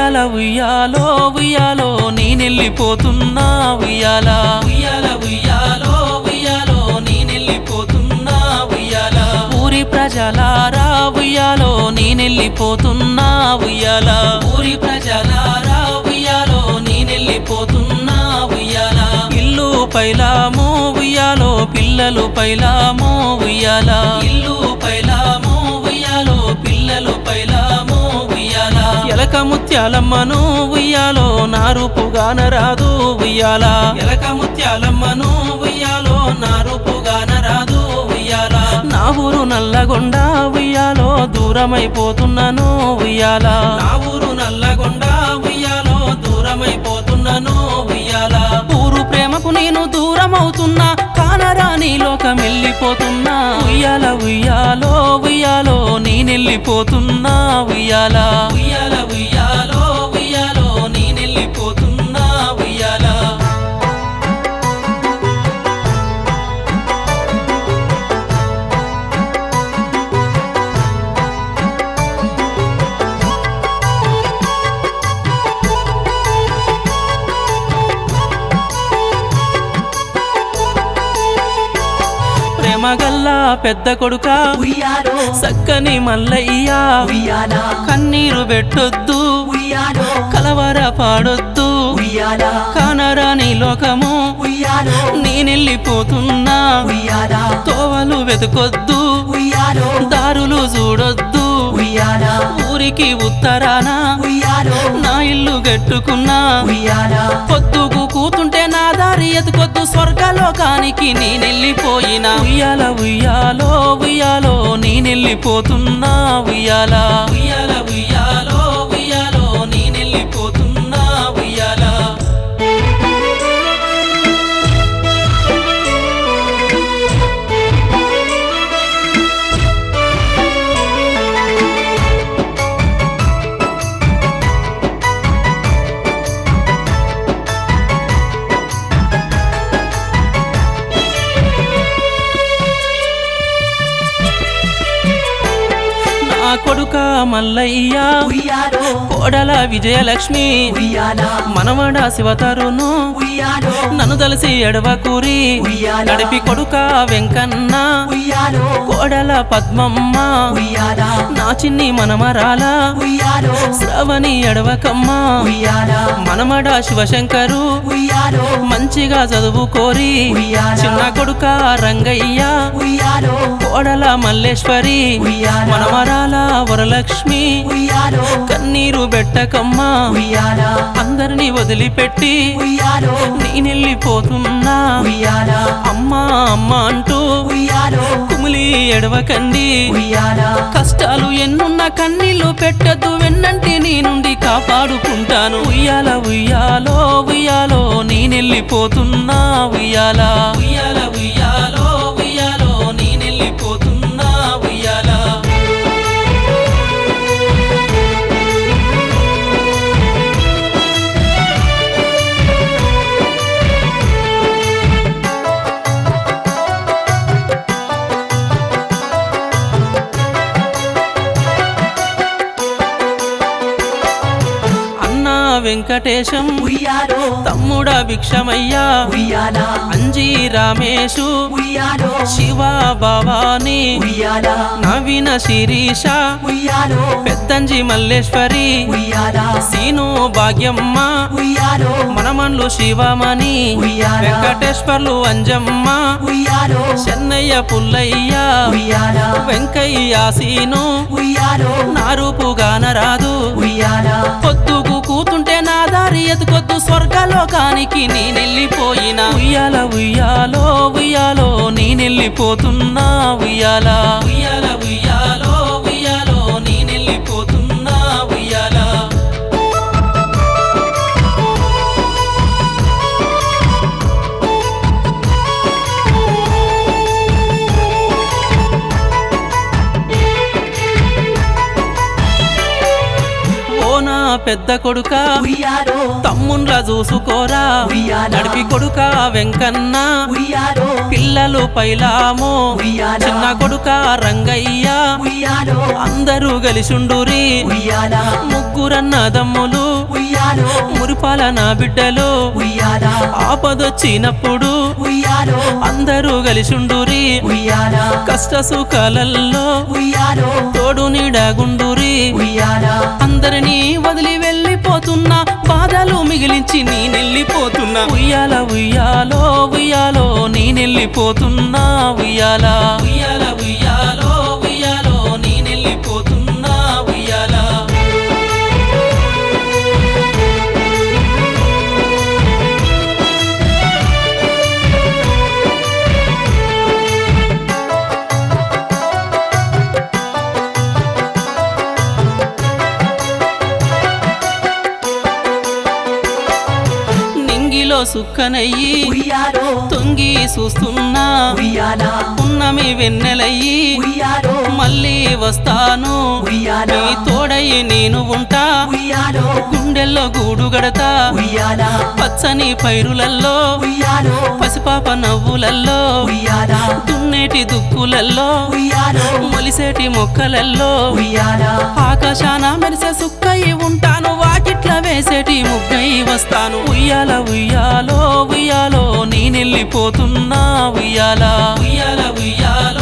ఉయ్యాల ఉయ్యాలో ఉయ్యాలో నేనెళ్ళిపోతున్నా ఉయ్యాల ఉయ్యాల ఉయ్యాలో ఉయ్యాలో నేనెళ్ళిపోతున్నా ఉయ్యాల ఊరి ప్రజలారా ఉయ్యాలో నేనెళ్ళిపోతున్నా ఉయ్యాల ఊరి ప్రజలారా ఉయ్యాలో నేనెళ్ళిపోతున్నా ఉయ్యాల ఇల్లు పైలామో ఉయ్యాలో పిల్లలు పైలామో ఉయ్యాల ఇల్లు పైలామో ఉయ్యాలో పిల్లలు పైలామో ఉయ్యాల ఎలక ముత్యాలమ్మను ఉయ్యాలో నారుపుగాన రాదు ఉయ్యాల ఎలక ముత్యాలమ్మను ఉయ్యాలో నారుపుగాన రాదు ఉయ్యాల నా ఊరు నల్లగొండ ఉయ్యాలో దూరమైపోతున్నాను ఉయ్యాల నా ఊరు నల్లగొండ ఉయ్యాలో దూరమైపోతున్నాను ఉయ్యాల ఊరు ప్రేమకు నేను దూరమవుతున్నా కానరాని లోకం వెళ్ళిపోతున్నా ఉయ్యాల ఉయ్యాలో ఉయ్యాలో నేనెళ్ళిపోతున్నా ఉయ్యాల ఉయ్యాల ఉయ్యాలో ఉయ్యాలో నేనెళ్ళిపోతున్నా ఉయ్యాల ప్రేమగల్లా పెద్ద కొడుక ఉయ్యాలో సక్కని మల్లయ్య ఉయ్యాల కన్నీరు పెట్టొద్దు ఉయ్యాలో కలవర పాడొద్దు ఉయ్యాల కానరాని లోకము ఉయ్యాలో నేనెళ్ళిపోతున్నా ఉయ్యాల తోవలు వెతుకొద్దు ఉయ్యాలో దారులు చూడొద్దు ఉయ్యాల ఊరికి ఉత్తరాన ఉయ్యాలో నా ఇల్లు గట్టుకున్నా ఉయ్యాల పొద్దుకు కూతుంటే నా దారి ఎతుకొద్దు స్వర్గలోకానికి నేనెళ్ళిపోయినా ఉయ్యాల ఉయ్యాలో ఉయ్యాలో నేనెళ్ళిపోతున్నా ఉయ్యాల ఉయ్యాల ఉయ్యాలో ఉయ్యాలో నేనెళ్ళిపోతున్నా ఉయ్యాల నా కొడుక మల్లయ్య ఉయ్యాలో కోడల విజయలక్ష్మి ఉయ్యాల మనవడ శివతరును ఉయ్యాలో నన్ను తలసి ఎడవకూరి ఉయ్యాల నడిపి కొడుక వెంకన్న ఉయ్యాలో కోడల పద్మమ్మ ఉయ్యాల నా చిన్ని మనమరాల ఉయ్యాలో శ్రవణి ఎడవకమ్మ ఉయ్యాల మనమడ శివశంకరు ఉయ్యాలో మంచిగా చదువుకోరి ఉయ్యాల చిన్న కొడుక రంగయ్య ఉయ్యాలో కోడల మల్లేశ్వరి ఉయ్యాల మనమరాల వరలక్ష్మి ఉయ్యాలో కన్నీరు బెట్టకమ్మా ఉయ్యాల అందరినీ వదిలిపెట్టి ఉయ్యాలో నేనెళ్ళిపోతున్నా ఉయ్యాల అమ్మా అమ్మా అంటూ ఉయ్యాలో కుమిలి ఎడవకండి ఉయ్యాల కష్టాలు ఎన్నున్న కన్నీళ్లు పెట్టద్దు వెన్నంటి నీ నుండి కాపాడుకుంటాను ఉయ్యాల ఉయ్యాలో ఉయ్యాలో నేనెళ్ళిపోతున్నా ఉయ్యాల ఉయ్యాల ఉయ్యాలో ఉయ్యాలో నేనెళ్ళిపోతున్నా ఉయ్యాల అన్నా వెంకటేశం ఉయ్యాలో తమ్ముడ భిక్షమయ్యా ఉయ్యాల అంజీ రామేశు ఉయ్యాలో శివ భవాని ఉయ్యాల నవీన శిరీష ఉయ్యాలో పెద్దంజి మల్లేశ్వరి ఉయ్యాల సీను భాగ్యమ్మ ఉయ్యాలో మనమన్లు శివమణి ఉయ్యాల వెంకటేశ్వర్లు అంజమ్మ ఉయ్యాలో చెన్నయ్య పుల్లయ్య ఉయ్యాల వెంకయ్య సీను ఉయ్యాలో నారూపుగాన రాదు ఉయ్యాల పొద్దుకు కూతుంటే నా దారి ఎతుకొద్దు స్వర్గలోకానికి నేనెళ్ళిపోయినా ఉయ్యాల ఉయ్యాలో ఉయ్యాలో నేనెళ్ళిపోతున్నా ఉయ్యాల ఉయ్యాల ఉయ్యాలో ఉయ్యాలో నేనెళ్ళిపోతున్నా ఉయ్యాల పెద్ద కొడుక ఉయ్యాలో తమ్ముండ్ల చూసుకోరా ఉయ్యాల నడిపి కొడుక వెంకన్న ఉయ్యాలో పిల్లలు పైలాము ఉయ్యాల చిన్న కొడుక రంగయ్య ఉయ్యాలో అందరూ గలిసుండురి ఉయ్యాల ముగ్గురన్నదమ్ములు ఉయ్యాలో మురిపాల నా బిడ్డలు ఉయ్యాల ఆపదొచ్చినప్పుడు ఉయ్యాలో అందరూ గలిసుండురి ఉయ్యాల కష్ట సుఖాలల్లో ఉయ్యాలో తోడు నీడగుండురి ఉయ్యాల అందరినీ వదిలి వెళ్ళిపోతున్నా బాధలు మిగిలించి నేనెళ్ళిపోతున్నా ఉయ్యాల ఉయ్యాలో ఉయ్యాలో నేనెళ్ళిపోతున్నా ఉయ్యాల ఉయ్యాల ఉయ్యాలో ఉయ్యాలో నేనెళ్ళిపోతున్నా ఉయ్యాల నింగిలో సుక్కనయ్యి ఉయ్యాలో తొంగి చూస్తున్నా ఉయ్యాల పున్నమి వెన్నెలయ్యి ఉయ్యాలో మళ్ళీ వస్తాను ఉయ్యాల నీ తోడయి నేను ఉంటా ఉయ్యాలో గుండెల్లో గూడు గడతా ఉయ్యాల పచ్చని పైరులల్లో ఉయ్యాలో పసిపాప నవ్వులల్లో ఉయ్యాల దున్నేటి దుక్కులల్లో ఉయ్యాలో మొలిసేటి మొక్కలల్లో ఉయ్యాల ఆకాశాన మెరిసే సుక్కయి ఉంటాను వాకిట్ల వేసేటి ముగ్గై వస్తాను ఉయ్యాల ఉయ్యాలో ఉయ్యాలో నేనెళ్ళిపోతున్నా ఉయ్యాల ఉయ్యాల ఉయ్యాల